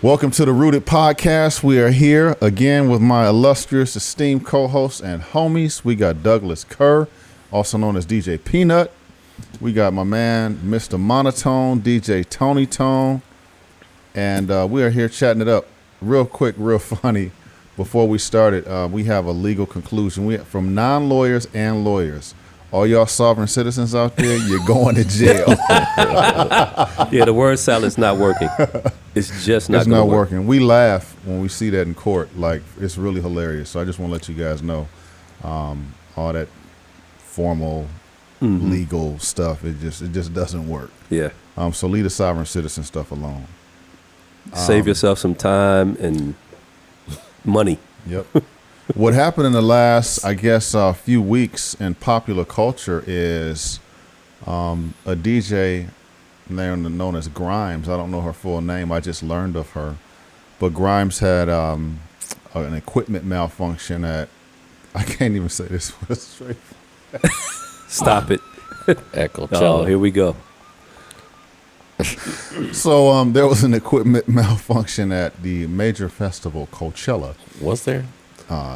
Welcome to the Rooted Podcast. We are here again with my illustrious, esteemed co-hosts and homies. We got Douglas Kerr, also known as DJ Peanut. We got my man, Mr. Monotone, DJ Tony Tone. And we are here chatting it up real quick, real funny. Before we started, we have a legal conclusion. From non-lawyers and lawyers. All y'all sovereign citizens out there, you're going to jail. Yeah, the word salad is not working. It's just not. It's not working. We laugh when we see that in court. Like, it's really hilarious. So I just want to let you guys know, all that formal legal stuff. It just doesn't work. Yeah. So leave the sovereign citizen stuff alone. Save yourself some time and money. Yep. What happened in the last, I guess, few weeks in popular culture is a DJ known as Grimes. I don't know her full name. I just learned of her. But Grimes had an equipment malfunction at, I can't even say this with a straight Stop it. Echo. Oh, here we go. So there was an equipment malfunction at the major festival, Coachella. Was there?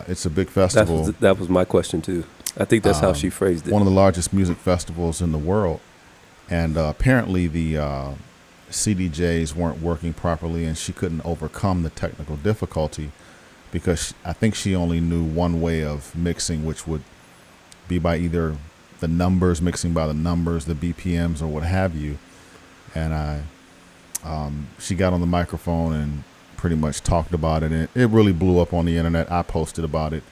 It's a big festival. That was my question, too. I think that's how she phrased it. One of the largest music festivals in the world. And apparently the CDJs weren't working properly, and she couldn't overcome the technical difficulty because I think she only knew one way of mixing, which would be by either the numbers, mixing by the numbers, the BPMs, or what have you. And she got on the microphone and pretty much talked about it. And it really blew up on the internet. I posted about it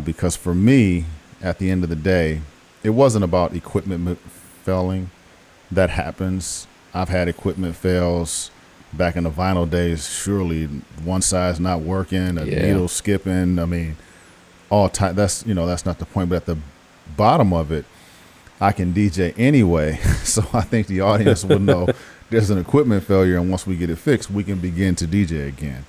because for me, at the end of the day, it wasn't about equipment failing. That happens. I've had equipment fails back in the vinyl days. Surely one side's not working, a needle skipping. I mean, all time. That's not the point. But at the bottom of it, I can DJ anyway. So I think the audience will know there's an equipment failure, and once we get it fixed, we can begin to DJ again.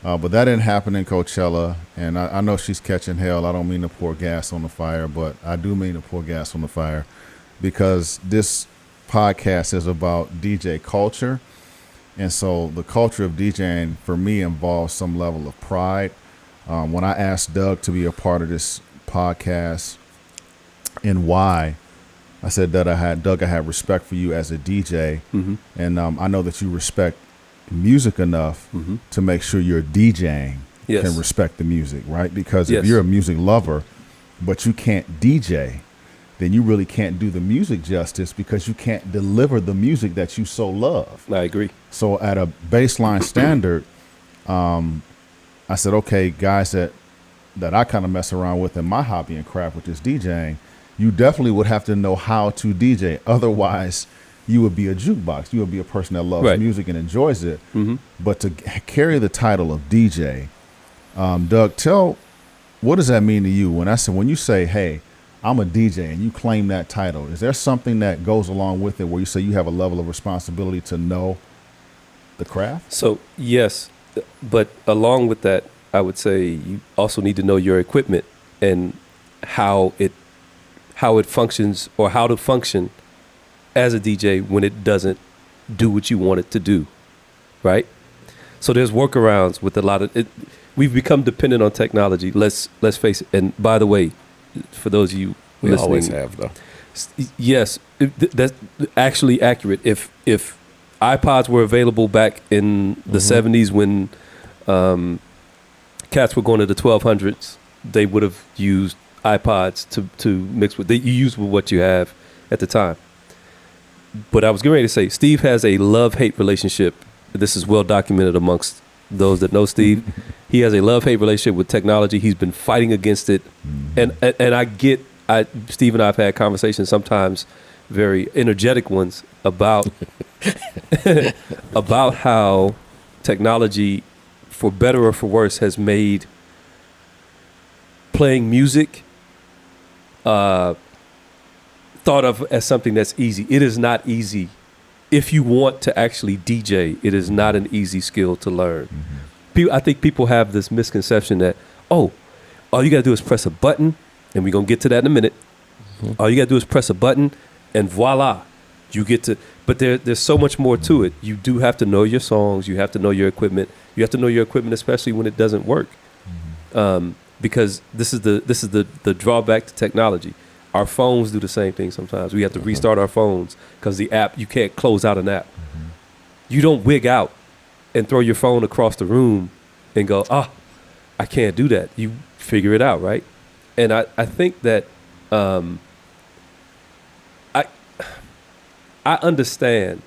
But that didn't happen in Coachella, and I know she's catching hell. I don't mean to pour gas on the fire, but I do mean to pour gas on the fire because this podcast is about DJ culture. And so the culture of DJing, for me, involves some level of pride. When I asked Doug to be a part of this podcast and why, I said that I had respect for you as a DJ, and I know that you respect music enough to make sure your DJing can respect the music, right? Because if you're a music lover, but you can't DJ, then you really can't do the music justice because you can't deliver the music that you so love. I agree. So at a baseline standard, I said, okay, guys that I kind of mess around with in my hobby and craft, which is DJing, you definitely would have to know how to DJ. Otherwise, you would be a jukebox. You would be a person that loves music and enjoys it. But to carry the title of DJ, Doug, what does that mean to you? When you say, hey, I'm a DJ, and you claim that title, is there something that goes along with it where you say you have a level of responsibility to know the craft? So, yes, but along with that, I would say you also need to know your equipment and how it functions, or how to function as a DJ when it doesn't do what you want it to do, right? So there's workarounds with a lot of it. We've become dependent on technology. Let's face it. And by the way, for those of you listening, always have though. Yes, that's actually accurate. If iPods were available back in the 70s when cats were going to the 1200s, they would have used iPods to mix with. You use with what you have at the time. But I was getting ready to say, Steve has a love-hate relationship. This is well documented amongst those that know Steve. He has a love-hate relationship with technology. He's been fighting against it. And Steve and I have had conversations, sometimes very energetic ones, about about how technology, for better or for worse, has made playing music thought of as something that's easy. It is not easy. If you want to actually DJ, it is not an easy skill to learn. I think people have this misconception that, all you got to do is press a button, and we're going to get to that in a minute. All you got to do is press a button, and voila, You get to, but there's so much more to it. You do have to know your songs. You have to know your equipment. You have to know your equipment, especially when it doesn't work, because this is the drawback to technology. Our phones do the same thing sometimes. We have to restart our phones because the app, you can't close out an app. You don't wig out and throw your phone across the room and go, I can't do that. You figure it out, right? And I think that I understand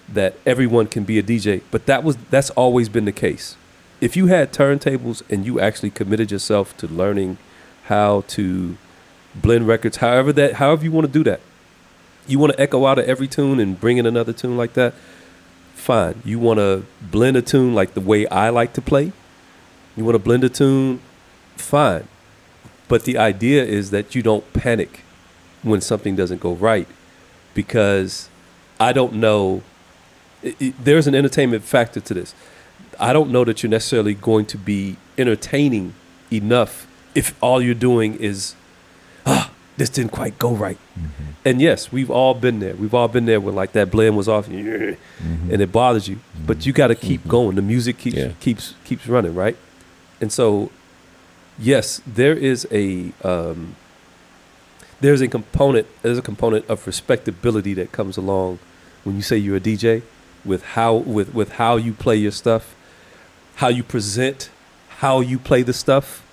that everyone can be a DJ, but that's always been the case. If you had turntables and you actually committed yourself to learning how to blend records, however you want to do that, you want to echo out of every tune and bring in another tune like that, fine. You want to blend a tune like the way I like to play, you want to blend a tune, fine. But the idea is that you don't panic when something doesn't go right, because I don't know, there's an entertainment factor to this. I don't know that you're necessarily going to be entertaining enough if all you're doing is, this didn't quite go right. And yes, we've all been there. We've all been there when like that blend was off and it bothers you. But you got to keep going. The music keeps running, right? And so, yes, there's a component of respectability that comes along when you say you're a DJ, with how you play your stuff, how you present, how you play the stuff.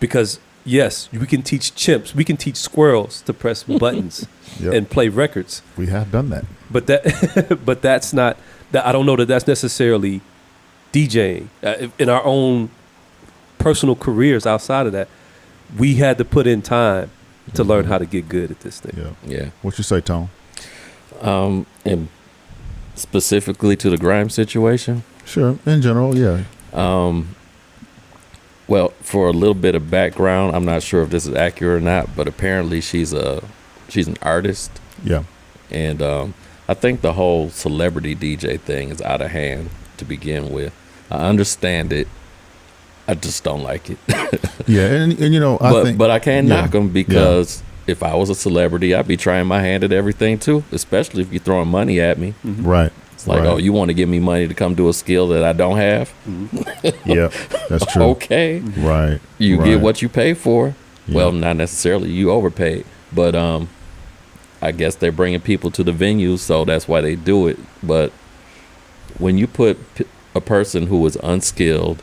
Because yes, we can teach chimps, we can teach squirrels to press buttons and play records. We have done that. But that's not that. I don't know that that's necessarily DJing. In our own personal careers outside of that, we had to put in time to learn how to get good at this thing. Yeah. What you say, Tone? And specifically to the grime situation? Sure. In general, yeah. Well, for a little bit of background, I'm not sure if this is accurate or not, but apparently she's an artist. Yeah. And I think the whole celebrity DJ thing is out of hand to begin with. I understand it. I just don't like it. Yeah, and you know, but I can't knock them, because if I was a celebrity, I'd be trying my hand at everything too, especially if you're throwing money at me. Right. It's like, oh, you want to give me money to come do a skill that I don't have? Yeah, that's true. Okay. Right. You get what you pay for. Yeah. Well, not necessarily. You overpaid. But I guess they're bringing people to the venues, so that's why they do it. But when you put a person who is unskilled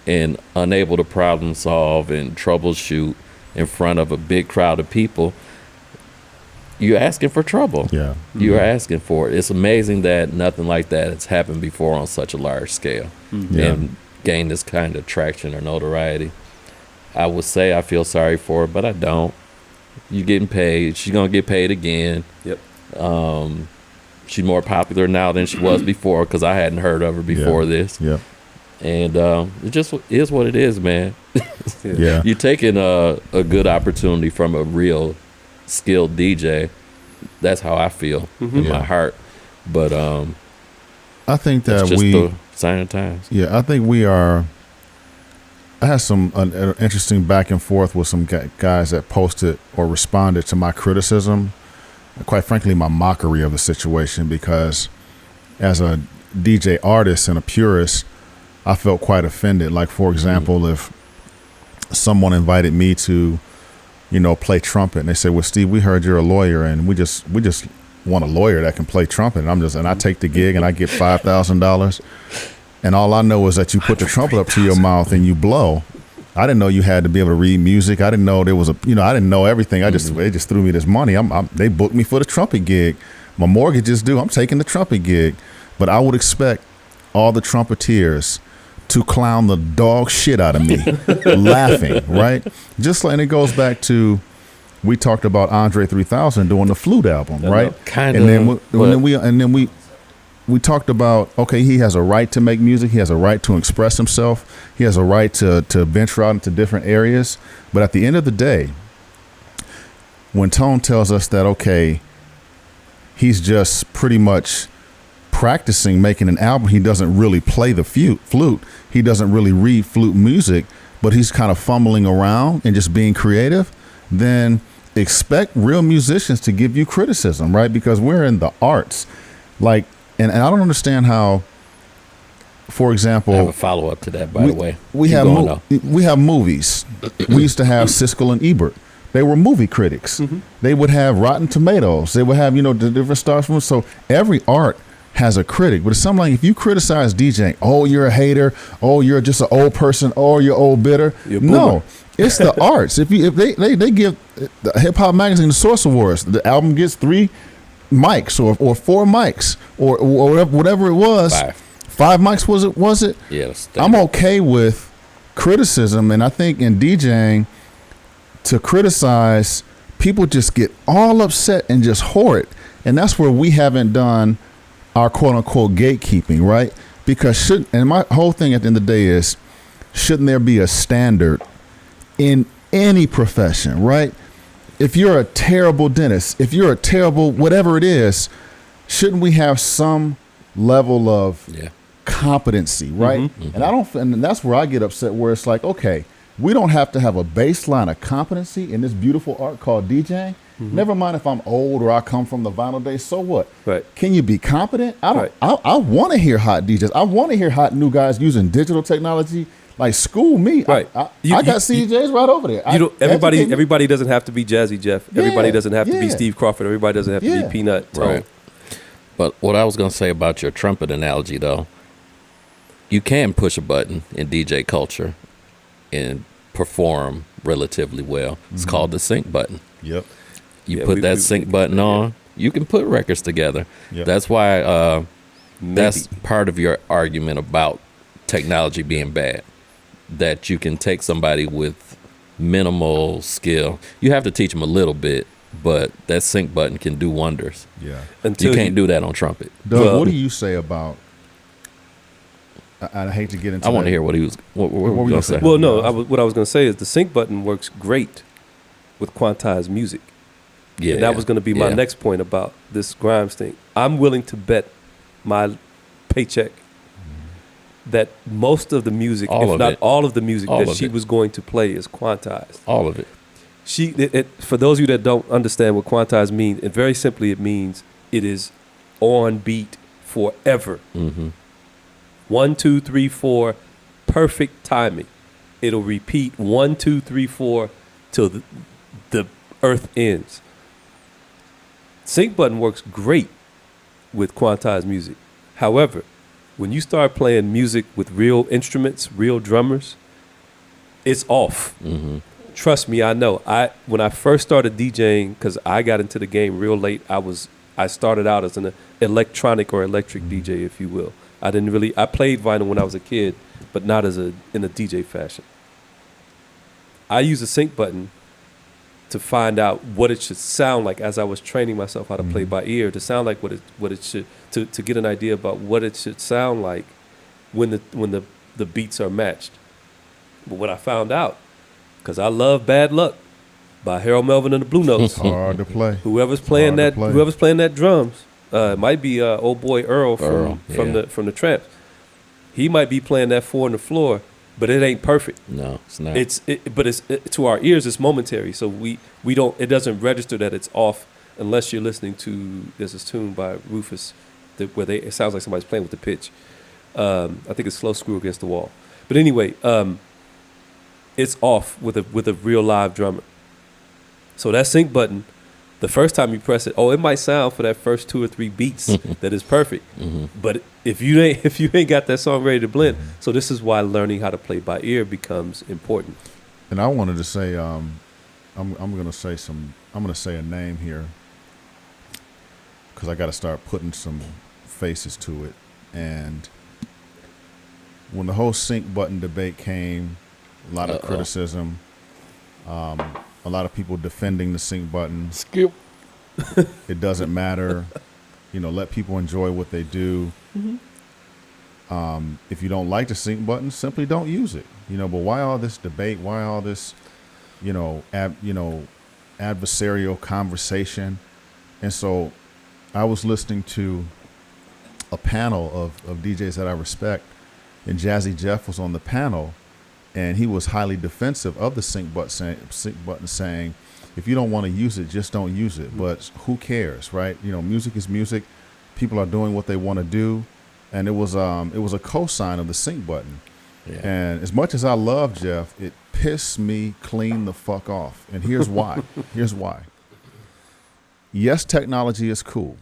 and unable to problem solve and troubleshoot in front of a big crowd of people, you're asking for trouble. Yeah. You're asking for it. It's amazing that nothing like that has happened before on such a large scale and gained this kind of traction or notoriety. I would say I feel sorry for her, but I don't. You're getting paid. She's going to get paid again. Yep. She's more popular now than she was before, because I hadn't heard of her before this. Yeah. And it just is what it is, man. Yeah. You're taking a good opportunity from a real skilled DJ. That's how I feel in my heart. But I think that it's just the sign of times. Yeah, I think I had some an interesting back and forth with some guys that posted or responded to my criticism, quite frankly, my mockery of the situation, because as a DJ artist and a purist, I felt quite offended. Like, for example, if someone invited me to, play trumpet, and they say, well, Steve, we heard you're a lawyer, and we just want a lawyer that can play trumpet. And I take the gig and I get $5,000. And all I know is that you put the trumpet up to your mouth and you blow. I didn't know you had to be able to read music. I didn't know there was I didn't know everything. They just threw me this money. They booked me for the trumpet gig. My mortgage is due. I'm taking the trumpet gig. But I would expect all the trumpeters to clown the dog shit out of me, laughing, right? And it goes back to, we talked about Andre 3000 doing the flute album, right? Kind of. And then we talked about, okay, he has a right to make music. He has a right to express himself. He has a right to venture out into different areas. But at the end of the day, when Tone tells us that, okay, he's just pretty much practicing making an album, he doesn't really play the flute. He doesn't really read flute music, but he's kind of fumbling around and just being creative, then expect real musicians to give you criticism, right? Because we're in the arts. Like, and I don't understand how, for example, I have a follow up to that, by the way. we Keep have going, though. we have movies. We used to have Siskel and Ebert. They were movie critics. They would have Rotten Tomatoes. They would have, the different stars from. So every art has a critic. But it's something like, if you criticize DJing, oh, you're a hater. Oh, you're just an old person. Oh, you're old bitter. No, it's the arts. If they give the Hip Hop Magazine the Source Awards, the album gets 3 mics or 4 mics or whatever it was. 5 mics was it? Yeah. I'm okay with criticism, and I think in DJing, to criticize, people just get all upset and just whore it. And that's where we haven't done our quote unquote gatekeeping, right? Because and my whole thing at the end of the day is, shouldn't there be a standard in any profession, right? If you're a terrible dentist, if you're a terrible whatever it is, shouldn't we have some level of competency, right? And that's where I get upset, where it's like, okay, we don't have to have a baseline of competency in this beautiful art called DJing. Never mind if I'm old or I come from the vinyl days. So what? Right. Can you be competent? I want to hear hot DJs. I want to hear hot new guys using digital technology. Like, school me. Right. I got CDJs right over there. Everybody doesn't have to be Jazzy Jeff. Everybody doesn't have to be Steve Crawford. Everybody doesn't have to be Peanut. Right. But what I was going to say about your trumpet analogy, though, you can push a button in DJ culture and perform relatively well. It's called the sync button. Yep. You put that sync button on, you can put records together. Yep. That's why that's part of your argument about technology being bad. That you can take somebody with minimal skill. You have to teach them a little bit, but that sync button can do wonders. Yeah. You can't do that on trumpet. Doug, what do you say about, I hate to get into I want to hear what he was. What were you going to say? Well, no, what I was going to say is the sync button works great with quantized music. Yeah, and that was going to be my next point about this Grimes thing. I'm willing to bet my paycheck that most of the music, if not all of the music that she was going to play, is quantized. All of it. For those of you that don't understand what quantized means, and very simply it means it is on beat forever. 1, 2, 3, 4, perfect timing. It'll repeat 1, 2, 3, 4 till the earth ends. Sync button works great with quantized music. However, when you start playing music with real instruments, real drummers, it's off. Trust me, I know. When I first started DJing, because I got into the game real late, I started out as an electronic or electric DJ, if you will. I played vinyl when I was a kid, but not in a DJ fashion. I use a sync button to find out what it should sound like as I was training myself how to play by ear, to sound like what it should, to get an idea about what it should sound like when the beats are matched. But what I found out, because I love Bad Luck by Harold Melvin and the Blue Notes. Hard to play. Whoever's playing that drums, it might be old boy Earl from the Tramps. He might be playing that 4 on the floor, but it ain't perfect. No, it's not. But to our ears, it's momentary. So we don't. It doesn't register that it's off unless you're listening to. There's this tune by Rufus where it sounds like somebody's playing with the pitch. I think it's Slow Screw Against the Wall. But anyway, it's off with a real live drummer. So that sync button, the first time you press it, it might sound for that first 2 or 3 beats that is perfect. But if you ain't got that song ready to blend, so this is why learning how to play by ear becomes important. And I wanted to say, I'm going to say a name here because I got to start putting some faces to it. And when the whole sync button debate came, a lot of criticism, a lot of people defending the sync button. Skip. It doesn't matter. Let people enjoy what they do. If you don't like the sync button, simply don't use it. But why all this debate? Why all this, adversarial conversation? And so I was listening to a panel of DJs that I respect, and Jazzy Jeff was on the panel. and he was highly defensive of the sync button, saying, if you don't want to use it, just don't use it. But who cares, right? You know, music is music. People are doing what they want to do, and it was a cosign of the sync button. Yeah. And as much as I love Jeff, it pissed me clean the fuck off. And here's why. Here's why. Yes, technology is cool.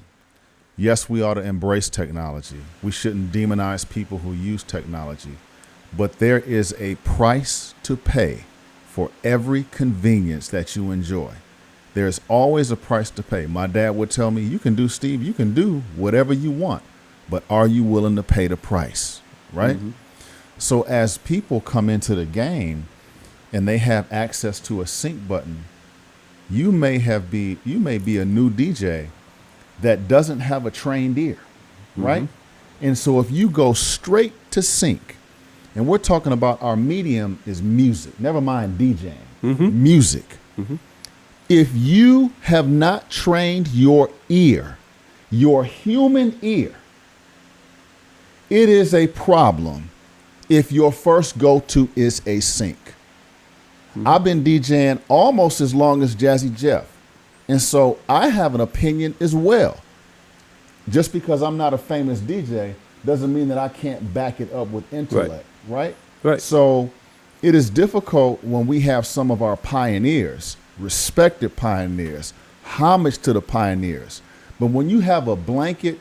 Yes, we ought to embrace technology. We shouldn't demonize people who use technology. But there is a price to pay for every convenience that you enjoy. There's always a price to pay. My dad would tell me, you can do whatever you want, but are you willing to pay the price, right? Mm-hmm. So as people come into the game and they have access to a sync button, you may be a new DJ that doesn't have a trained ear, right? Mm-hmm. And so if you go straight to sync, and we're talking about our medium is music, never mind DJing, mm-hmm. music. Mm-hmm. If you have not trained your ear, your human ear, it is a problem if your first go-to is a sync. Mm-hmm. I've been DJing almost as long as Jazzy Jeff. And so I have an opinion as well. Just because I'm not a famous DJ doesn't mean that I can't back it up with intellect, right? Right. So it is difficult when we have some of our pioneers, respected pioneers, homage to the pioneers. But when you have a blanket,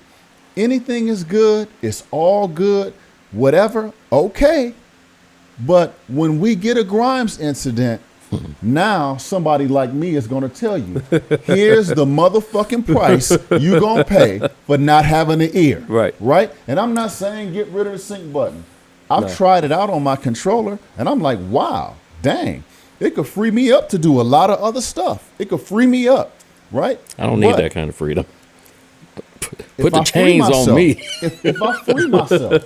anything is good, it's all good, whatever, okay. But when we get a Grimes incident, now somebody like me is going to tell you, here's the motherfucking price you going to pay for not having an ear. Right. Right? And I'm not saying get rid of the sync button. I've tried it out on my controller, and I'm like, wow, dang. It could free me up to do a lot of other stuff. It could free me up, right? I don't need that kind of freedom. Put the chains on me. If I free myself,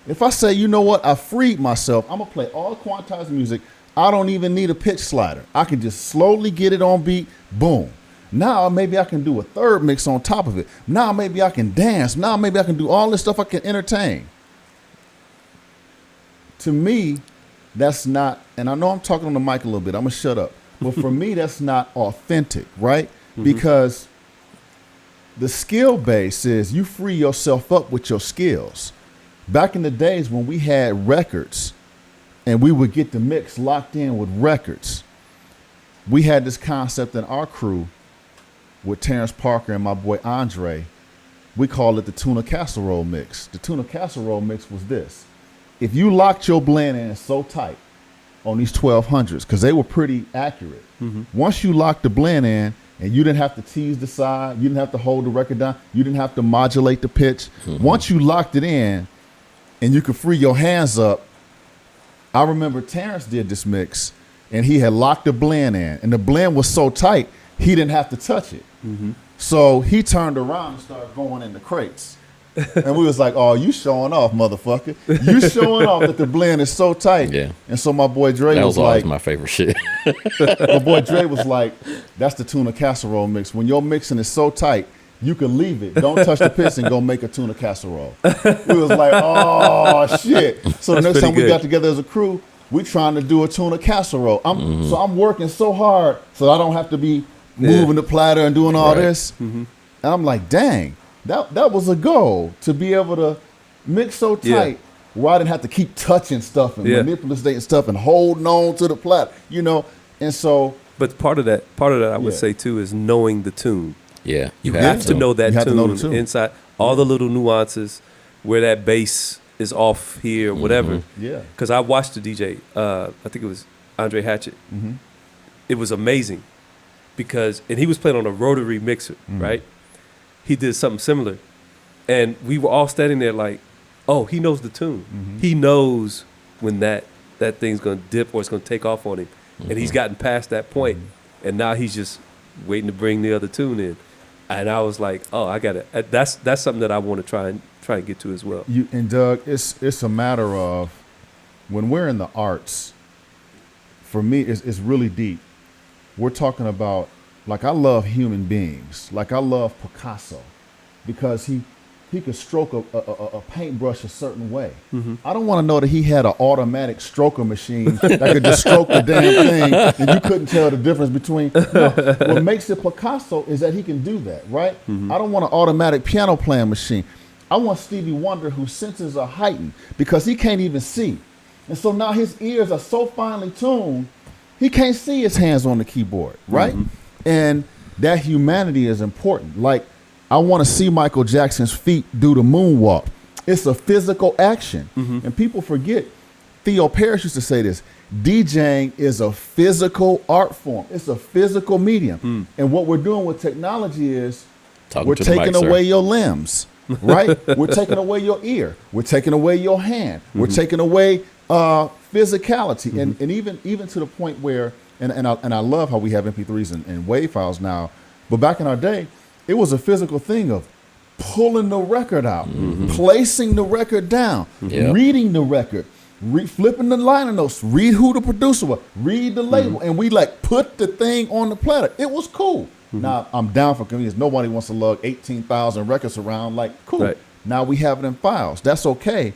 if I say, you know what, I freed myself, I'm going to play all quantized music. I don't even need a pitch slider. I can just slowly get it on beat. Boom. Now maybe I can do a third mix on top of it. Now maybe I can dance. Now maybe I can do all this stuff. I can entertain. To me, that's not, and I know I'm talking on the mic a little bit. I'm going to shut up. But for me, that's not authentic, right? Mm-hmm. Because the skill base is you free yourself up with your skills. Back in the days when we had records, and we would get the mix locked in with records, we had this concept in our crew with Terrence Parker and my boy Andre. We called it the tuna casserole mix. The tuna casserole mix was this. If you locked your blend in so tight on these 1200s, because they were pretty accurate, mm-hmm. once you locked the blend in and you didn't have to tease the side, you didn't have to hold the record down, you didn't have to modulate the pitch. Mm-hmm. Once you locked it in and you could free your hands up, I remember Terrence did this mix, and he had locked the blend in, and the blend was so tight, he didn't have to touch it. Mm-hmm. So he turned around and started going in the crates. And we was like, oh, you showing off, motherfucker. You showing off that the blend is so tight. Yeah. And so my boy Dre that was always like, my favorite shit. My boy Dre was like, that's the tuna casserole mix. When your mixing is so tight, you can leave it. Don't touch the piss and go make a tuna casserole. We was like, oh, shit. So the next time we got together as a crew, we trying to do a tuna casserole. So I'm working so hard so I don't have to be moving the platter and doing all this. Mm-hmm. And I'm like, dang, that was a goal, to be able to mix so tight where I didn't have to keep touching stuff and manipulating stuff and holding on to the platter, you know? And so. But part of that I would say too is knowing the tune. Yeah, you have to know that tune inside, all the little nuances, where that bass is off here, whatever. Mm-hmm. Yeah. Because I watched the DJ, I think it was Andre Hatchett. Mm-hmm. It was amazing and he was playing on a rotary mixer, right? He did something similar. And we were all standing there like, oh, he knows the tune. Mm-hmm. He knows when that thing's going to dip or it's going to take off on him. Mm-hmm. And he's gotten past that point. Mm-hmm. And now he's just waiting to bring the other tune in. And I was like, oh, I got it. That's something that I want to try and get to as well. And Doug, it's a matter of when we're in the arts, for me, it's really deep. We're talking about, like, I love human beings. Like, I love Picasso because he could stroke a paintbrush a certain way. I don't want to know that he had an automatic stroker machine that could just stroke the damn thing and you couldn't tell the difference between. No, what makes it Picasso is that he can do that, right? I don't want an automatic piano playing machine. I want Stevie Wonder whose senses are heightened because he can't even see. And so now his ears are so finely tuned, he can't see his hands on the keyboard, right? And that humanity is important. Like, I want to see Michael Jackson's feet do the moonwalk. It's a physical action. And people forget, Theo Parrish used to say this, DJing is a physical art form. It's a physical medium. And what we're doing with technology is we're taking away your limbs, right? We're taking away your ear. We're taking away your hand. We're taking away physicality. And even to the point where, and I love how we have MP3s and WAV files now, but back in our day, it was a physical thing of pulling the record out, placing the record down, reading the record, flipping the liner notes, read who the producer was, read the label, and we like put the thing on the platter. It was cool. Now, I'm down for convenience. Nobody wants to lug 18,000 records around. Like, cool. Right. Now we have it in files. That's okay.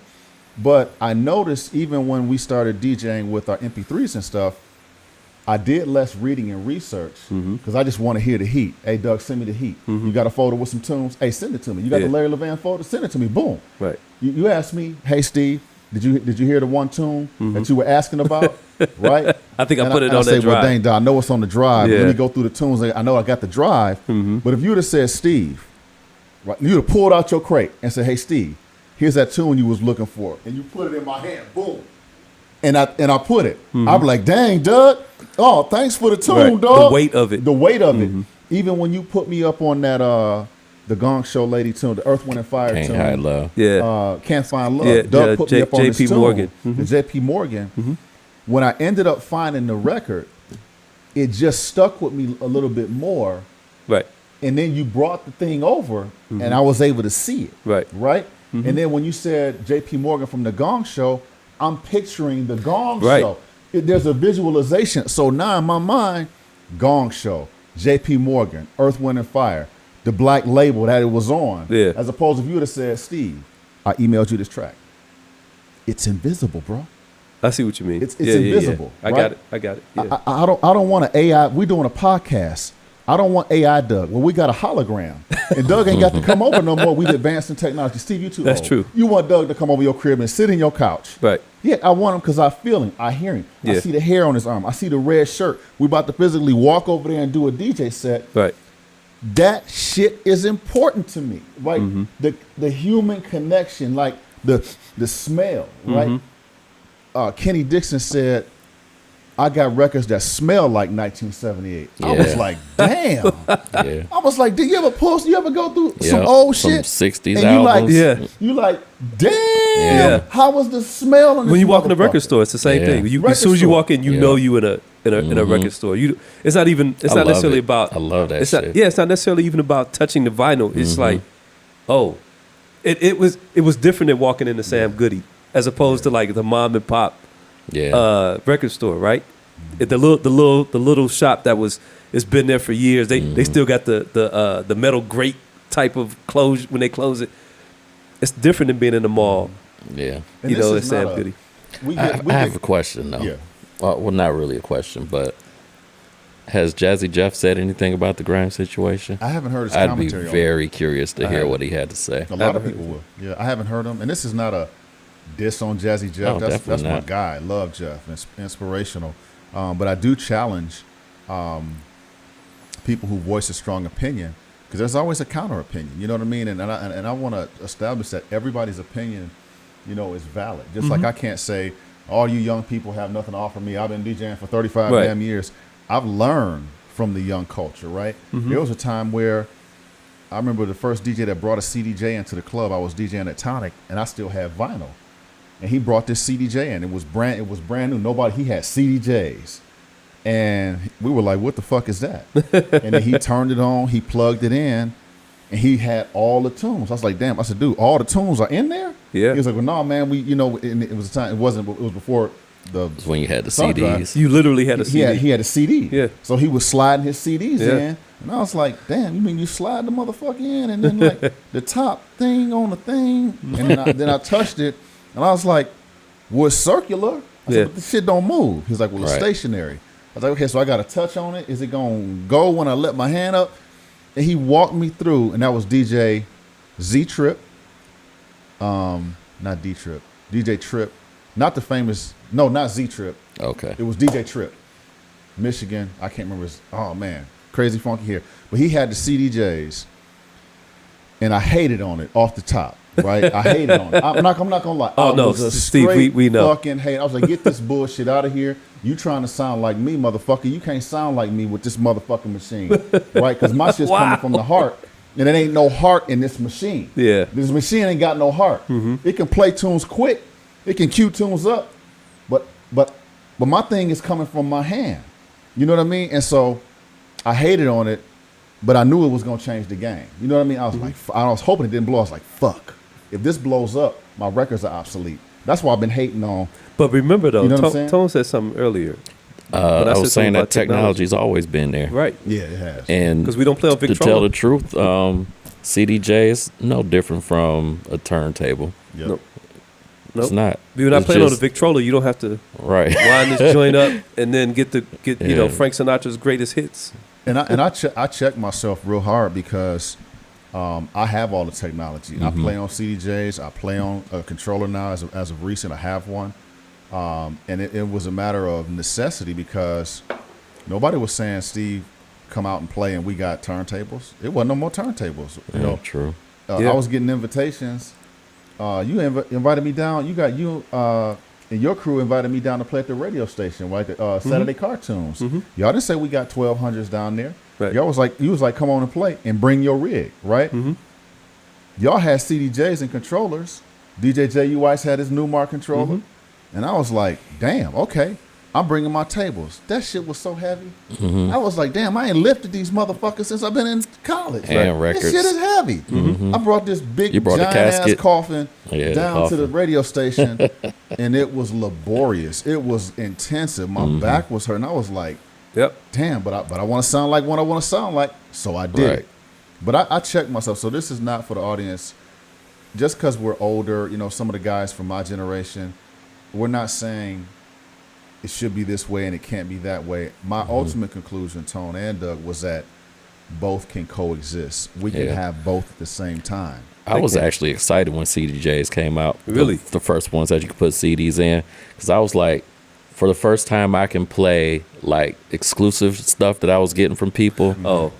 But I noticed even when we started DJing with our MP3s and stuff, I did less reading and research because I just want to hear the heat. Hey, Doug, send me the heat. You got a folder with some tunes? Hey, send it to me. You got the Larry Levan folder? Send it to me. Boom. Right. You asked me, hey, Steve, did you hear the one tune that you were asking about? Right? I think I put it on that drive. Well, dang, Doug, I know it's on the drive. Let me go through the tunes. I know I got the drive. But if you would have said, Steve, right, you would have pulled out your crate and said, hey, Steve, here's that tune you was looking for. And you put it in my hand. Boom. And I put it. I'd be like, dang, Doug. Oh, thanks for the tune, dog. The weight of it. The weight of it. Even when you put me up on that the Gong Show lady tune, the Earth, Wind and Fire tune. Can't Hide Love. Yeah. Can't Find Love. Doug put me up on this tune. Morgan. The J.P. Morgan. When I ended up finding the record, it just stuck with me a little bit more. Right. And then you brought the thing over and I was able to see it. Right. Right? And then when you said J.P. Morgan from the Gong Show, I'm picturing the Gong Show. There's a visualization. So now in my mind, Gong Show, J.P. Morgan, Earth, Wind and Fire, the black label that it was on. Yeah. As opposed to if you would have said, Steve, I emailed you this track. It's invisible, bro. I see what you mean. It's invisible. I got it. Yeah. I don't want an AI. We're doing a podcast. I don't want AI Doug. Well, we got a hologram. And Doug ain't got to come over no more. We've advanced in technology. Steve, you too That's old. True. You want Doug to come over your crib and sit in your couch. Right. Yeah, I want him because I feel him. I hear him. Yeah. I see the hair on his arm. I see the red shirt. We about to physically walk over there and do a DJ set. Right. That shit is important to me. Like the human connection, like the smell, right? Kenny Dixon said, I got records that smell like 1978. I was like, damn. I was like, did you ever you ever go through some old shit? Some 60s and albums. You like, damn. How was the smell? When you walk in a record store, it's the same thing. As soon as you walk in, you know you in a record store. It's not necessarily about. I love that shit. It's not necessarily even about touching the vinyl. It's like, it was different than walking into Sam Goody as opposed to like the mom and pop record store, right? The little shop that it's been there for years. They still got the metal grate type of close when they close it. It's different than being in the mall. Yeah, and it's Sam Goody. I have a question though. Yeah. Well, not really a question, but has Jazzy Jeff said anything about the grime situation? I haven't heard his commentary. I'd be very curious to hear what he had to say. A lot of people will. Yeah, I haven't heard him, and this is not a diss on Jazzy Jeff. That's my guy. Love Jeff. It's inspirational. But I do challenge people who voice a strong opinion because there's always a counter opinion. You know what I mean? And I want to establish that everybody's opinion, is valid. Just like I can't say all you young people have nothing to offer me. I've been DJing for 35 damn years. I've learned from the young culture. Right? There was a time where I remember the first DJ that brought a CDJ into the club. I was DJing at Tonic, and I still had vinyl. And he brought this CDJ in. It was brand new. He had CDJs. And we were like, what the fuck is that? And then he turned it on, he plugged it in, and he had all the tunes. I was like, damn. I said, dude, all the tunes are in there? Yeah. He was like, well, no, man, it was a time, it was before it was when you had the CDs. You literally had a CD. He had a CD. Yeah. So he was sliding his CDs in And I was like, damn, you mean you slide the motherfucker in and then like the top thing on the thing? And then I touched it and I was like, well, it's circular. I said, but this shit don't move. He's like, well, it's stationary. I was like, okay, so I got to touch on it. Is it going to go when I let my hand up? And he walked me through, and that was DJ Z-Trip. Not D-Trip. DJ Trip. Not the famous, no, not Z-Trip. Okay. It was DJ Trip. Michigan. I can't remember his, oh man, crazy funky here. But he had the CDJs, and I hated on it off the top, right? I hated on it. I'm not gonna lie. Oh, no, Steve, we know. Fucking hate. I was like, get this bullshit out of here. You trying to sound like me, motherfucker. You can't sound like me with this motherfucking machine, right? Because my shit's coming from the heart, and it ain't no heart in this machine. Yeah. This machine ain't got no heart. It can play tunes quick. It can cue tunes up, but my thing is coming from my hand. You know what I mean? And so I hated on it, but I knew it was gonna change the game. You know what I mean? I was like, I was hoping it didn't blow. I was like, fuck. If this blows up, my records are obsolete. That's why I've been hating on. But remember though, You know what I'm saying? Tone said something earlier. I was saying that technology's always been there. Right. Yeah, it has. And because we don't play on Victrola. To tell the truth, CDJ is no different from a turntable. Yep. Nope. It's not. You're not It's playing on the just- Victrola. You don't have to Right. wind this joint up and then get you know Frank Sinatra's greatest hits. And I check myself real hard because I have all the technology. I play on CDJs. I play on a controller now. As of recent, I have one. And it was a matter of necessity because nobody was saying, Steve, come out and play, and we got turntables. It wasn't no more turntables. You know, True. I was getting invitations. You invited me down. And your crew invited me down to play at the radio station, right? The Saturday Cartoons. Y'all didn't say we got 1200s down there. Right. Y'all was like, come on and play and bring your rig, right? Y'all had CDJs and controllers. DJ J.U. Weiss had his Newmark controller. And I was like, damn, okay. I'm bringing my tables. That shit was so heavy. I was like, damn, I ain't lifted these motherfuckers since I've been in college. And records. This shit is heavy. I brought this big, You brought the giant-ass casket. coffin Yeah, down to the coffin. radio station, and it was laborious. It was intensive. My back was hurting. I was like, Yep. damn, but I want to sound like what I want to sound like, so I did Right. it. But I checked myself. So this is not for the audience. Just because we're older, you know, some of the guys from my generation, we're not saying it should be this way and it can't be that way. My ultimate conclusion, Tone and Doug, was that both can coexist. We can Yeah. have both at the same time. I was actually excited when CDJs came out. Really? The first ones that you could put CDs in. Because I was like, for the first time, I can play like exclusive stuff that I was getting from people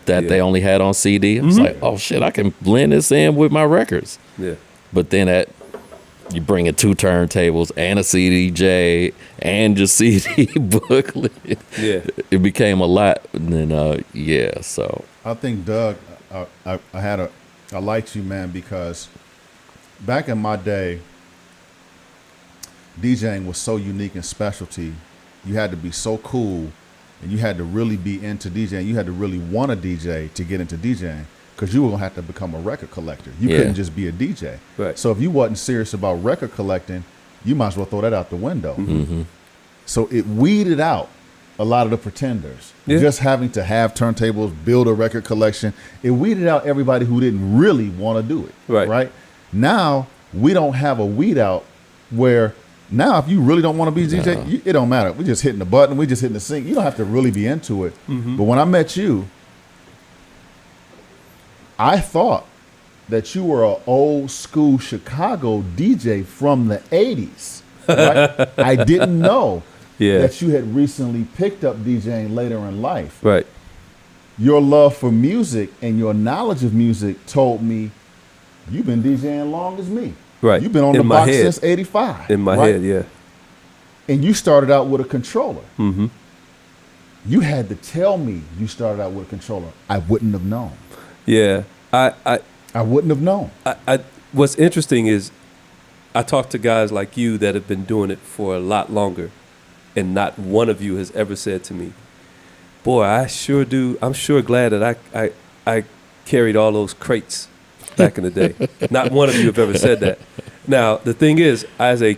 that they only had on CD. I was like, oh shit, I can blend this in with my records. Yeah. But then you bring in 2 turntables and a CDJ and your CD booklet. Yeah. It became a lot. And then, so. I think, Doug, I liked you, man, because back in my day, DJing was so unique and specialty. You had to be so cool, and you had to really be into DJing. You had to really want a DJ to get into DJing, because you were going to have to become a record collector. You couldn't just be a DJ. Right. So if you wasn't serious about record collecting, you might as well throw that out the window. So it weeded out a lot of the pretenders. Yeah. Just having to have turntables, build a record collection. It weeded out everybody who didn't really want to do it. Right. Now, we don't have a weed out where now if you really don't want to be a DJ, it don't matter. We're just hitting the button. We're just hitting the sync. You don't have to really be into it. But when I met you, I thought that you were an old school Chicago DJ from the 80s. Right? I didn't know that you had recently picked up DJing later in life. Right. Your love for music and your knowledge of music told me you've been DJing long as me. Right. You've been on In the my box head. since 85. In my right? head, yeah. And you started out with a controller. You had to tell me you started out with a controller. I wouldn't have known. Yeah. I wouldn't have known. What's interesting is I talk to guys like you that have been doing it for a lot longer, and not one of you has ever said to me, boy, I sure do. I'm sure glad that I carried all those crates back in the day. Not one of you have ever said that. Now, the thing is, as a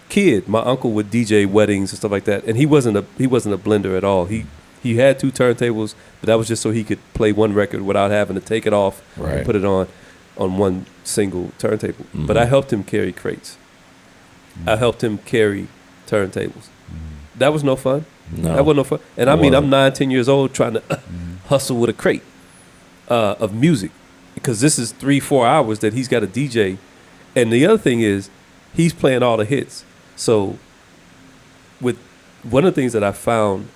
kid, my uncle would DJ weddings and stuff like that, and he wasn't a blender at all. He He had 2 turntables, but that was just so he could play one record without having to take it off Right. and put it on one single turntable. But I helped him carry crates. I helped him carry turntables. That was no fun. No. That wasn't no fun. And It I mean, I'm wasn't. 9, 10 years old trying to hustle with a crate of music, because this is 3-4 hours that he's got a DJ. And the other thing is, he's playing all the hits. So with one of the things that I found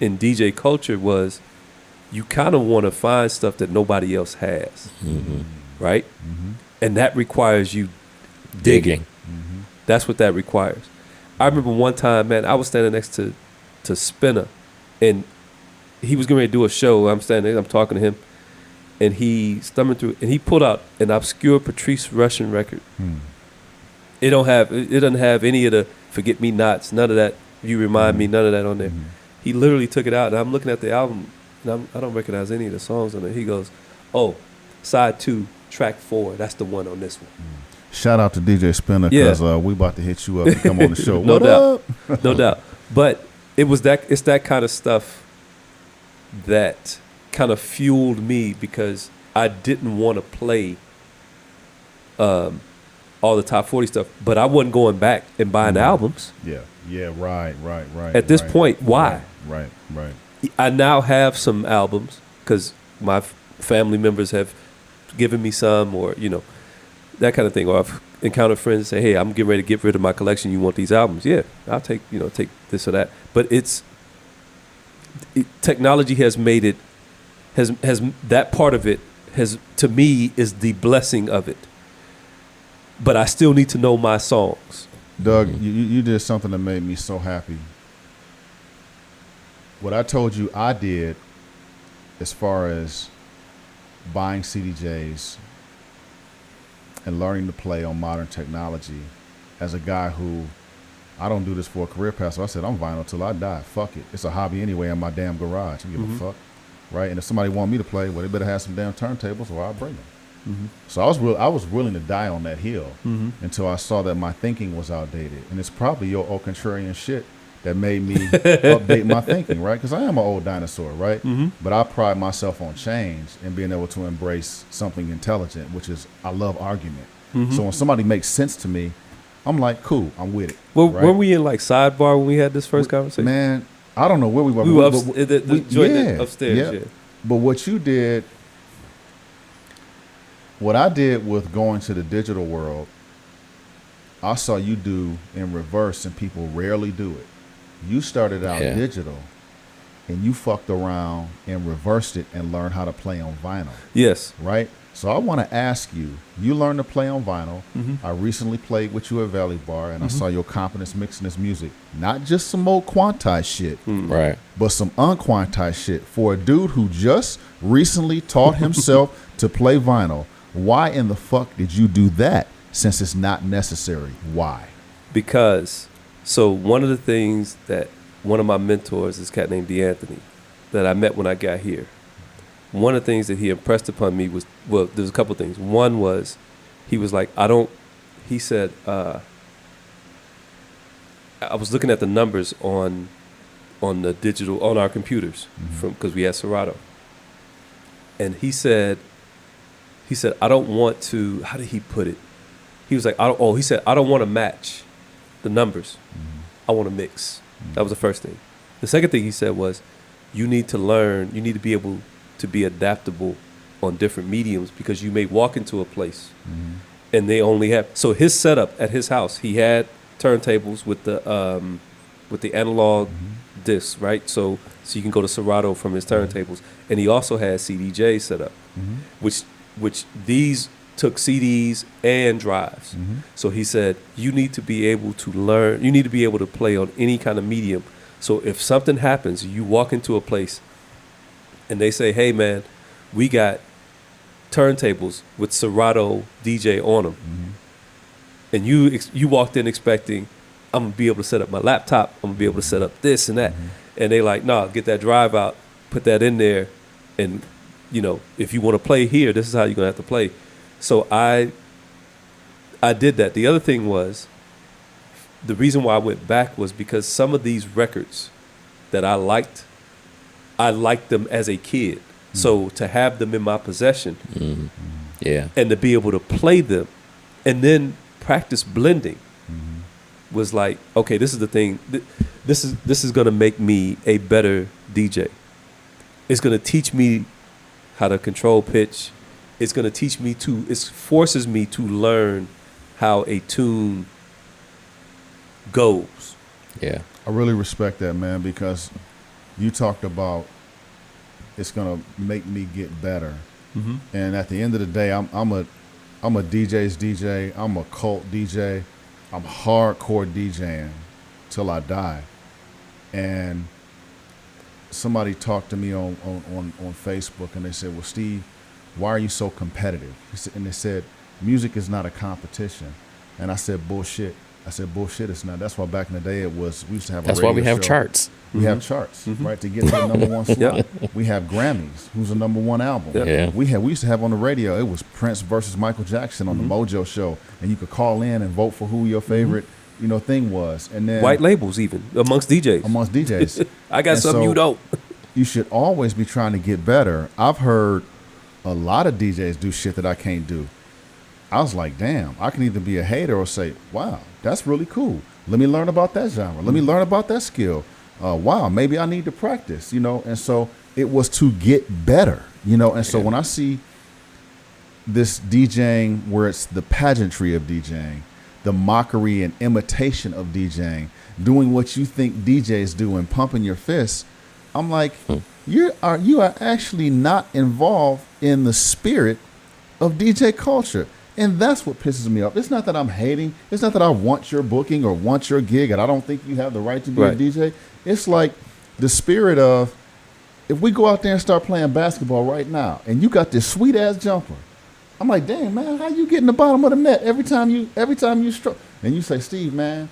in DJ culture was you kind of want to find stuff that nobody else has, right? And that requires you digging. That's what that requires. I remember one time, man, I was standing next to Spinner, and he was getting ready to do a show. I'm standing there, I'm talking to him, and he stumbled through, and he pulled out an obscure Patrice Rushen record. It doesn't have any of the Forget Me Nots, none of that. You Remind Me, none of that on there. He literally took it out, and I'm looking at the album, and I don't recognize any of the songs on it. He goes, "Oh, side 2, track 4, that's the one on this one." Shout out to DJ Spinner, Yeah. because we about to hit you up and come on the show. No What doubt. up? No doubt. But it's that kind of stuff that kind of fueled me, because I didn't want to play all the top 40 stuff, but I wasn't going back and buying albums. Yeah, right. At this right, point, why? Right. I now have some albums because my family members have given me some, or that kind of thing. Or I've encountered friends and say, "Hey, I'm getting ready to get rid of my collection. You want these albums?" Yeah, I'll take this or that. But technology has made it, has that part of it has, to me, is the blessing of it. But I still need to know my songs. Doug, you did something that made me so happy. What I told you I did, as far as buying CDJs and learning to play on modern technology, as a guy who, I don't do this for a career path, so I said, I'm vinyl till I die. Fuck it. It's a hobby anyway in my damn garage. I don't give a fuck. Right? And if somebody want me to play, well, they better have some damn turntables, or I'll bring them. So I was willing to die on that hill until I saw that my thinking was outdated. And it's probably your old contrarian shit that made me update my thinking, right? Because I am an old dinosaur, right? But I pride myself on change and being able to embrace something intelligent, which is, I love argument. So when somebody makes sense to me, I'm like, cool, I'm with it. Well, right? were we in like sidebar when we had this first conversation? Man, I don't know where we were. We were the joint upstairs. Yeah. But what you did, what I did with going to the digital world, I saw you do in reverse, and people rarely do it. You started out digital, and you fucked around and reversed it and learned how to play on vinyl. Yes. Right? So I want to ask you, you learned to play on vinyl. I recently played with you at Valley Bar, and I saw your confidence mixing this music. Not just some old quantized shit, Right. but some unquantized shit. For a dude who just recently taught himself to play vinyl, why in the fuck did you do that, since it's not necessary? Why? Because, so one of the things that one of my mentors, this cat named DeAnthony, that I met when I got here, one of the things that he impressed upon me was, well, there's a couple of things. One was, he was like, he said, I was looking at the numbers on the digital, on our computers, because we had Serato. And he said, I don't want to, how did he put it? He was like, he said, I don't want to match the numbers. I want to mix. That was the first thing. The second thing he said was, you need to learn, you need to be able to be adaptable on different mediums, because you may walk into a place and they only have, so his setup at his house, he had turntables with the analog discs, right? So you can go to Serato from his turntables. And he also had CDJ set up, which these took CDs and drives. So he said, you need to be able to learn, you need to be able to play on any kind of medium. So if something happens, you walk into a place and they say, hey man, we got turntables with Serato DJ on them. And you walked in expecting, I'm gonna be able to set up my laptop, I'm gonna be able to set up this and that. And they like, nah, get that drive out, put that in there, and if you want to play here, this is how you're gonna have to play. So I did that. The other thing was, the reason why I went back was because some of these records that I liked I liked them as a kid. So to have them in my possession, Yeah. and to be able to play them, and then practice blending, was like, okay, this is the thing. This is going to make me a better DJ. It's going to teach me how to control pitch. It's going to teach me it forces me to learn how a tune goes. Yeah. I really respect that, man, because you talked about it's gonna make me get better. And at the end of the day, I'm a DJ's DJ. I'm a cult DJ. I'm hardcore DJing till I die. And somebody talked to me on Facebook, and they said, "Well, Steve, why are you so competitive?" And they said, "Music is not a competition." And I said, "Bullshit." I said, "Bullshit, it's not." That's why back in the day we used to have That's a why radio we have show. charts. We have charts, right, to get to the number one slot. We have Grammys, who's the number one album. Yeah. We used to have on the radio, it was Prince versus Michael Jackson on the Mojo show, and you could call in and vote for who your favorite, thing was. And then White labels, even amongst DJs. amongst DJs. I got And something so you don't. You should always be trying to get better. I've heard a lot of DJs do shit that I can't do. I was like, damn, I can either be a hater or say, wow, that's really cool. Let me learn about that genre. Let me learn about that skill. Wow, maybe I need to practice, And so it was to get better, And so when I see this DJing where it's the pageantry of DJing, the mockery and imitation of DJing, doing what you think DJs do and pumping your fists, I'm like, you are actually not involved in the spirit of DJ culture. And that's what pisses me off. It's not that I'm hating. It's not that I want your booking or want your gig and I don't think you have the right to be a DJ. It's like the spirit of, if we go out there and start playing basketball right now and you got this sweet ass jumper, I'm like, dang, man, how you get in the bottom of the net every time you stroke? And you say, Steve, man,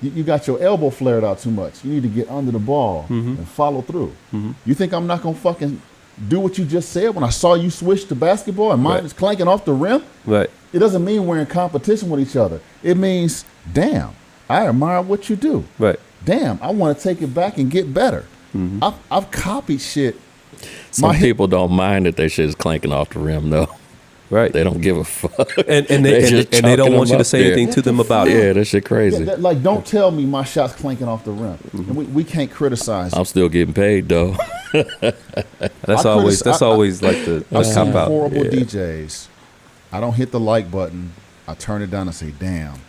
you got your elbow flared out too much. You need to get under the ball and follow through. You think I'm not going to fucking do what you just said when I saw you switch to basketball and mine is clanking off the rim? Right. It doesn't mean we're in competition with each other. It means, damn, I admire what you do. Right. Damn, I want to take it back and get better. I've copied shit. Some people don't mind that their shit is clanking off the rim, though. Right. They don't give a fuck. And they don't want you to say anything to them about it. Yeah, that shit crazy. Like, don't tell me my shot's clanking off the rim. And we can't criticize it. I'm still getting paid, though. That's always like the I've seen cop out. horrible DJs. I don't hit the like button. I turn it down and say, damn,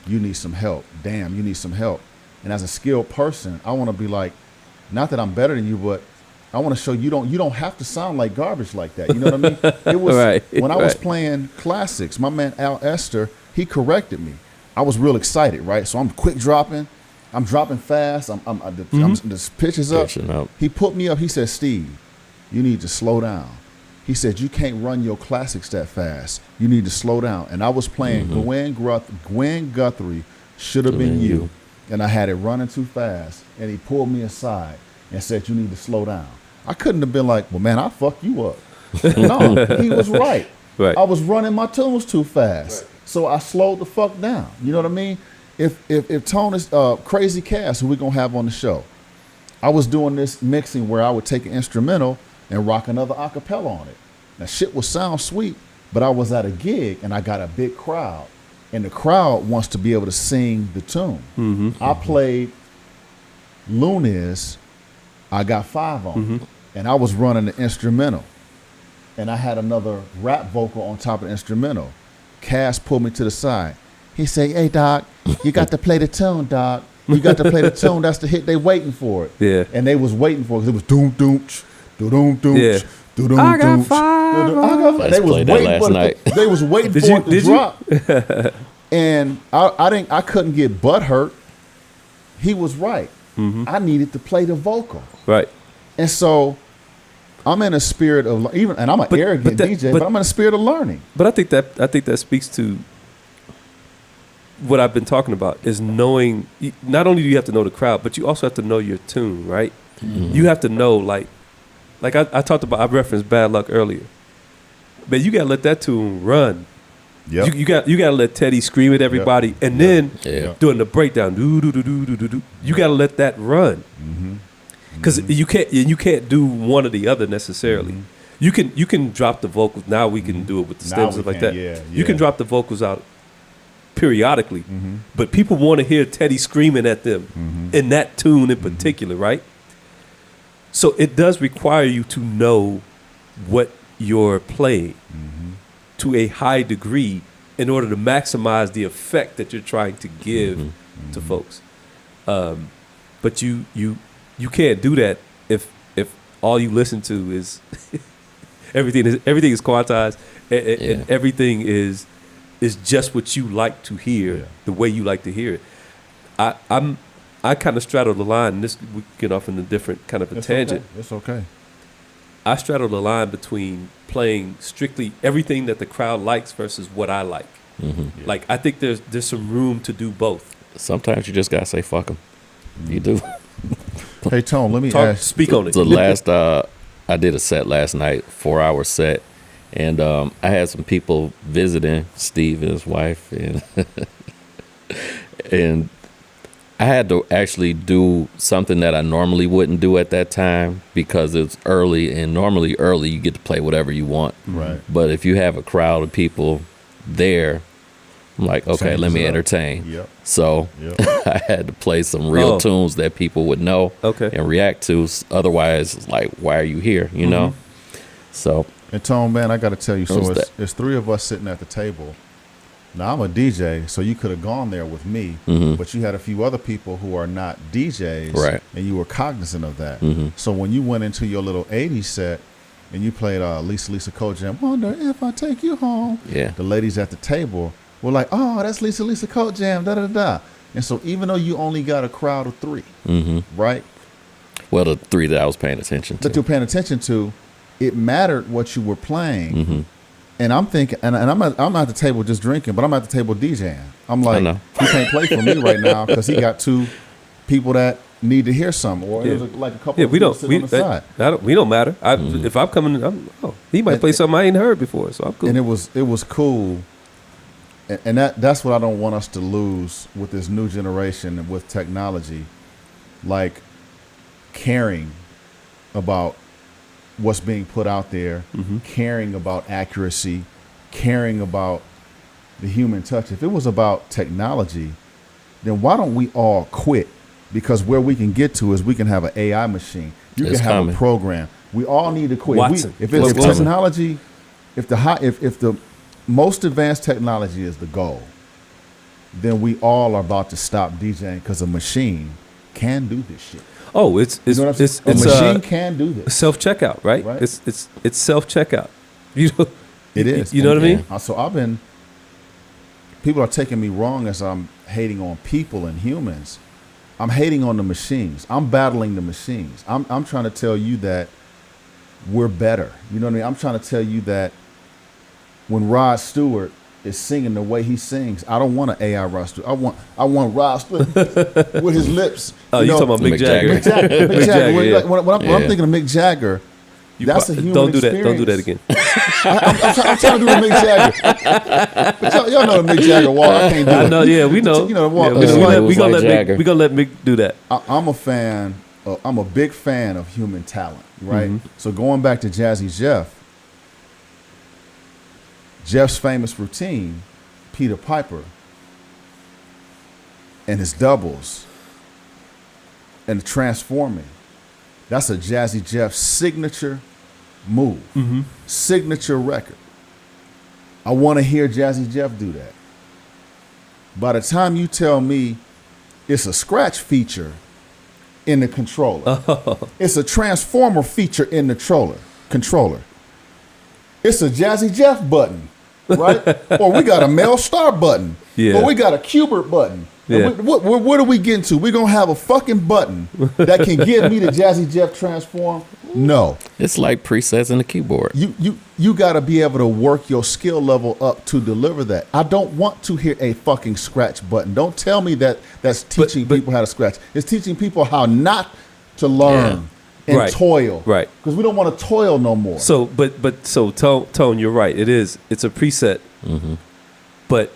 you need some help. Damn, you need some help. And as a skilled person, I want to be like, not that I'm better than you, but I want to show you don't have to sound like garbage like that. You know what I mean? It was when I was playing classics, my man Al Esther, he corrected me. I was real excited, right? So I'm quick dropping. I'm dropping fast. The pitch is up. He put me up. He said, Steve, you need to slow down. He said, you can't run your classics that fast. You need to slow down. And I was playing Gwen Guthrie, Should Have Been You. And I had it running too fast. And he pulled me aside and said, you need to slow down. I couldn't have been like, well, man, I'll fuck you up. No, he was right. I was running my tunes too fast. So I slowed the fuck down. You know what I mean? If Tone is Crazy Cass, who we're going to have on the show, I was doing this mixing where I would take an instrumental and rock another acapella on it. Now, shit would sound sweet, but I was at a gig and I got a big crowd. And the crowd wants to be able to sing the tune. I played Lunis, I got 5 on. And I was running the instrumental. And I had another rap vocal on top of the instrumental. Cass pulled me to the side. He said, hey, Doc, you got to play the tune, Doc. You got to play the tune. That's the hit. They waiting for it. Yeah. And they was waiting for it because it was doom, doom, doom, doom, yeah. doom, I got 5. They was waiting last night. They was waiting for it to drop. And I couldn't get butt hurt. He was right. I needed to play the vocal. Right. And so I'm in a spirit of and I'm an arrogant DJ, but I'm in a spirit of learning. But I think that speaks to what I've been talking about is knowing. Not only do you have to know the crowd, but you also have to know your tune, right? You have to know, like I talked about. I referenced Bad Luck earlier, but you gotta let that tune run. Yeah, you gotta let Teddy scream at everybody, and then during the breakdown, you gotta let that run. because you can't do one or the other necessarily. You can drop the vocals. Now we can do it with the stems and stuff like that. You can drop the vocals out periodically, but people want to hear Teddy screaming at them in that tune in particular, right? So it does require you to know what you're playing to a high degree in order to maximize the effect that you're trying to give to folks. But you can't do that if all you listen to is everything is quantized and everything is just what you like to hear, the way you like to hear it. I kind of straddle the line, and this we get off in a different kind of a tangent. Okay. It's okay. I straddle the line between playing strictly everything that the crowd likes versus what I like. Like I think there's some room to do both. Sometimes you just gotta say fuck them. You do. Hey Tone, let me speak on it. The last I did a set last night, 4-hour set, and I had some people visiting, Steve and his wife, and I had to actually do something that I normally wouldn't do at that time because it's early, and normally early you get to play whatever you want. Right. But if you have a crowd of people there, I'm like, okay, let me entertain. Yep. So I had to play some real tunes that people would know and react to. Otherwise, it's like, why are you here? You know? So. And Tone, man, I got to tell you, so it's three of us sitting at the table. Now, I'm a DJ, so you could have gone there with me, but you had a few other people who are not DJs, right? And you were cognizant of that. So when you went into your little 80s set and you played Lisa Code Jam, Wonder If I Take You Home, the ladies at the table were like, oh, that's Lisa Code Jam, da-da-da. And so even though you only got a crowd of 3, right? Well, the 3 that I was paying attention to. That you were paying attention to, it mattered what you were playing. And I'm thinking, and I'm at the table just drinking, but I'm at the table DJing. I'm like, he can't play for me right now because he got 2 people that need to hear something, or it was like a couple of people sitting on the side. We don't matter. If I'm coming, he might play something I ain't heard before, so I'm cool. And it was cool, and that's what I don't want us to lose with this new generation and with technology, like caring about what's being put out there, caring about accuracy, caring about the human touch. If it was about technology, then why don't we all quit? Because where we can get to is we can have an AI machine. You can have a program. We all need to quit. If technology, if the most advanced technology is the goal, then we all are about to stop DJing because a machine can do this shit. Oh, it's you know it's a machine can do this. Self checkout, right? It's self checkout. It is. You know what I mean? So people are taking me wrong as I'm hating on people and humans. I'm hating on the machines. I'm battling the machines. I'm trying to tell you that we're better. You know what I mean? I'm trying to tell you that when Rod Stewart is singing the way he sings, I don't want an AI Rod Stewart. I want Rod Stewart with his lips. Oh, you talking about Mick Jagger? Mick Jagger. When I'm thinking of Mick Jagger, that's a human experience. Don't do that again. I'm trying to do the Mick Jagger. But y'all know the Mick Jagger walk. I can't do it. I know. Yeah, we know. You know the walk. We gonna let Mick do that. I'm a fan. I'm a big fan of human talent. Right. So going back to Jazzy Jeff's famous routine, Peter Piper, and his doubles, and the transforming, that's a Jazzy Jeff signature move, signature record. I want to hear Jazzy Jeff do that. By the time you tell me it's a scratch feature in the controller, it's a transformer feature in the controller, it's a Jazzy Jeff button, right? Or we got a Mel Star button. Or we got a Qbert button. What are we getting to? We're going to have a fucking button that can give me the Jazzy Jeff transform? No. It's like presets in the keyboard. You got to be able to work your skill level up to deliver that. I don't want to hear a fucking scratch button. Don't tell me that's teaching people how to scratch. It's teaching people how not to learn. And toil, right? Because we don't want to toil no more. So, so Tone, you're right. It's a preset, but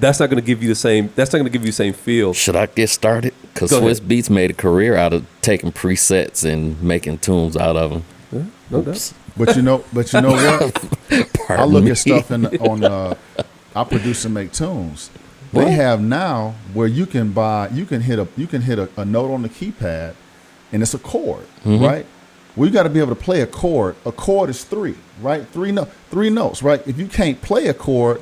that's not going to give you the same. That's not going to give you the same feel. Should I get started? Because Go Swiss ahead. Beats made a career out of taking presets and making tunes out of them. Yeah, no doubt. But you know what? I Pardon look me. at stuff I produce and make tunes. They have now where you can hit a note on the keypad, and it's a chord, right? Well, you got to be able to play a chord. A chord is 3, right? Three notes, right? If you can't play a chord,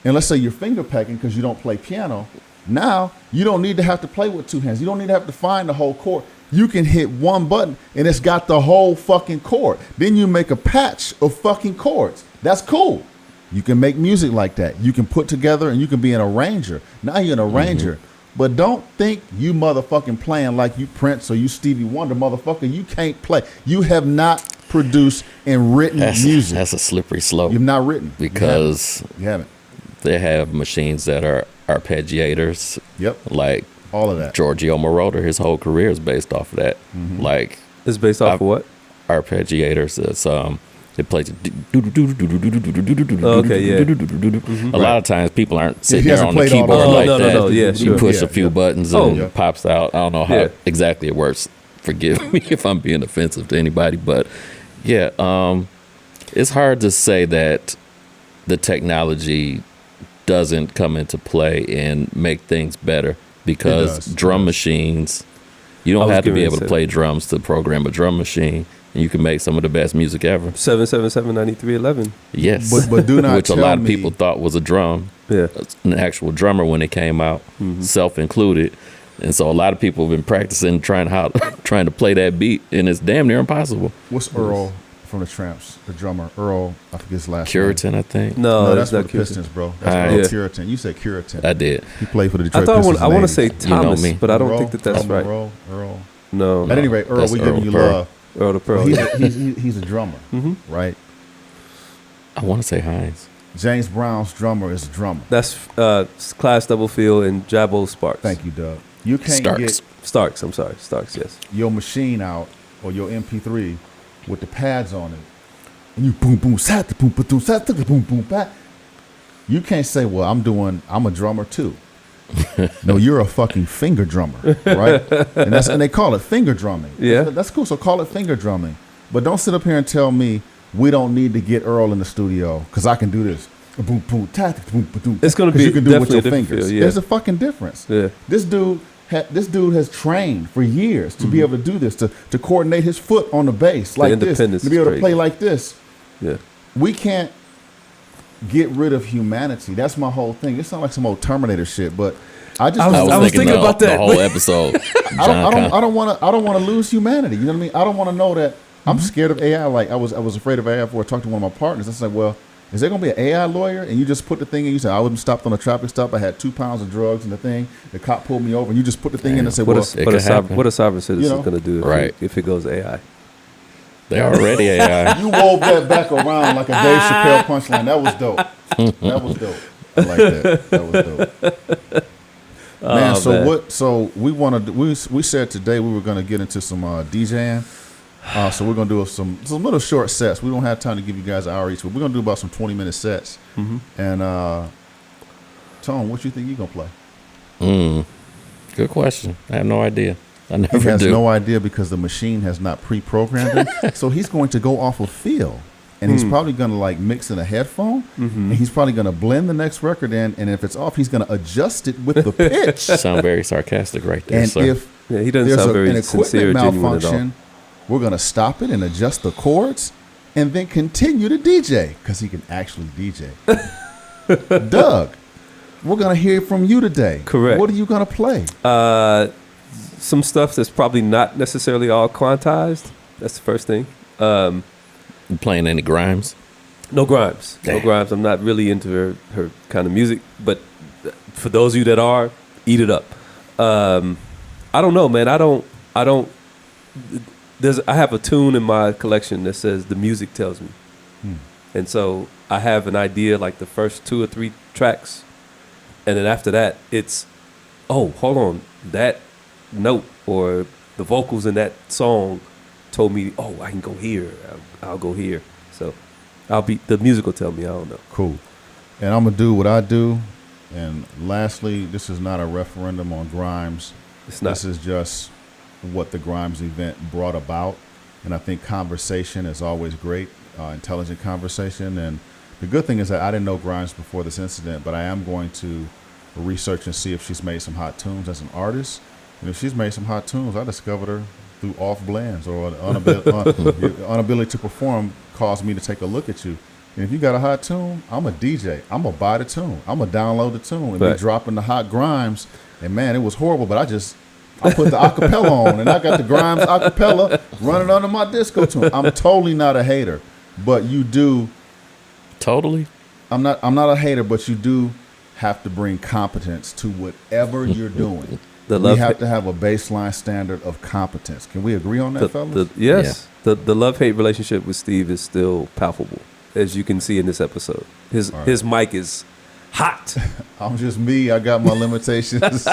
and let's say you're finger pecking because you don't play piano, now you don't need to have to play with 2 hands. You don't need to have to find the whole chord. You can hit one button and it's got the whole fucking chord. Then you make a patch of fucking chords. That's cool. You can make music like that. You can put together and you can be an arranger. Now you're an arranger. But don't think you motherfucking playing like you Prince or you Stevie Wonder, motherfucker. You can't play. You have not produced and written music. That's a slippery slope. You've not written. Because you haven't. they have machines that are arpeggiators. Yep. Like all of that. Giorgio Moroder, his whole career is based off of that. Like It's based off of what? arpeggiators. It's it plays. Okay, yeah. A lot of times people aren't sitting he there hasn't on the played all keyboard the- like no, that. no, yeah, You sure. push Yeah, a few yeah. buttons Oh. and Yeah. it pops out. I don't know how Yeah. exactly it works. Forgive me if I'm being offensive to anybody, but yeah, it's hard to say that the technology doesn't come into play and make things better because does. drum machines, you I don't was have to be getting able ready to to play drums to program a drum machine, and you can make some of the best music ever. 777-9311. Yes, But do not which a tell lot of me- people thought was a drum, Yeah. an actual drummer when it came out, self-included. And so a lot of people have been practicing trying to play that beat, and it's damn near impossible. What's Earl from the Tramps, the drummer? Earl, I forget his last Curitan, I think. No, name. No, that's that's for not the cute. Pistons, bro. That's Alright. Earl Yeah. Curitan. You said Curitan. I did. He played for the I Detroit thought Pistons. I want to in the say 80s. You know Thomas, me. but I don't Earl, think that that's Earl right. Monroe, Earl. No. At any rate, Earl, That's we Earl giving you Pearl. love. Earl the Pearl. He's a drummer, right? I want to say Hines. James Brown's drummer is a drummer. That's Class Doublefield and Jabbo Sparks. Thank you, Doug. You can't Starks. get Starks, I'm sorry. Starks, yes. your machine out or your MP3 with the pads on it, and you boom boom sat the boom boom sat the boom boom back. You can't say, "Well, I'm a drummer too." No, you're a fucking finger drummer, right? And they call it finger drumming. Yeah. That's cool. So call it finger drumming, but don't sit up here and tell me we don't need to get Earl in the studio because I can do this. Boom boom ta boom boom. It's gonna 'Cause be you can do it with your definitely a different fingers. feel, yeah. There's a fucking difference. Yeah. This dude has trained for years to be able to do this, to coordinate his foot on the bass like this, independence to be is able to play crazy. like this. Yeah. We can't get rid of humanity. That's my whole thing. It sounds like some old Terminator shit, but I just I was thinking about that. the whole episode. I don't want to lose humanity. You know what I mean? I don't want to know that I'm scared of AI. Like I was afraid of AI before I talked to one of my partners. I said, well, is there gonna be an AI lawyer? And you just put the thing in. You said I wasn't stopped on a traffic stop. I had 2 pounds of drugs in the thing. The cop pulled me over, and you just put the thing in and said, What well, a sovereign citizen You know, going to do right. if it goes AI? They already AI. you wove that back around like a Dave Chappelle punchline. That was dope. That was dope. I like that. That was dope. Man, so man. what? So we want to. We said today we were going to get into some DJing. So we're going to do some little short sets. We don't have time to give you guys an hour each, but we're going to do about some 20-minute sets. And Tone, what you think you're going to play? Good question. I have no idea. I He never has do. no idea because the machine has not pre-programmed him. So he's going to go off of feel. And he's probably going to like mix in a headphone. And he's probably going to blend the next record in. And if it's off, he's going to adjust it with the pitch. Sound very sarcastic right there, And sir. if Yeah, he doesn't there's sound very an sincere, equipment genuine at all. malfunction, we're going to stop it and adjust the chords and then continue to DJ because he can actually DJ. Doug, we're going to hear from you today. Correct. What are you going to play? Some stuff that's probably not necessarily all quantized. That's the first thing. You playing any Grimes? No Grimes. No Damn. Grimes. I'm not really into her kind of music, but for those of you that are, eat it up. I don't know, man. I don't. I have a tune in my collection that says "The Music Tells Me," and so I have an idea like the first 2 or 3 tracks, and then after that, it's, oh, hold on, that note or the vocals in that song told me, oh, I can go here. I'll go here. So the music will tell me. I don't know. Cool. And I'm going to do what I do. And lastly, this is not a referendum on Grimes. It's not. This is just what the Grimes event brought about. And I think conversation is always great, intelligent conversation. And the good thing is that I didn't know Grimes before this incident, but I am going to research and see if she's made some hot tunes as an artist. And if she's made some hot tunes, I discovered her through off blends or inability to perform caused me to take a look at you. And if you got a hot tune, I'm a DJ. I'm going to buy the tune. I'm going to download the tune and be dropping the hot Grimes. And man, it was horrible, but I put the acapella on and I got the Grimes acapella running under my disco tune. I'm totally not a hater, but you do. Totally. I'm not a hater, but you do have to bring competence to whatever you're doing. We have to have a baseline standard of competence. Can we agree on that, fellas? Yes. Yeah. The love-hate relationship with Steve is still palpable, as you can see in this episode. His mic is hot. I'm just me. I got my limitations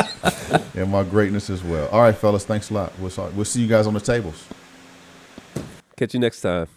and my greatness as well. All right, fellas. Thanks a lot. We'll see you guys on the tables. Catch you next time.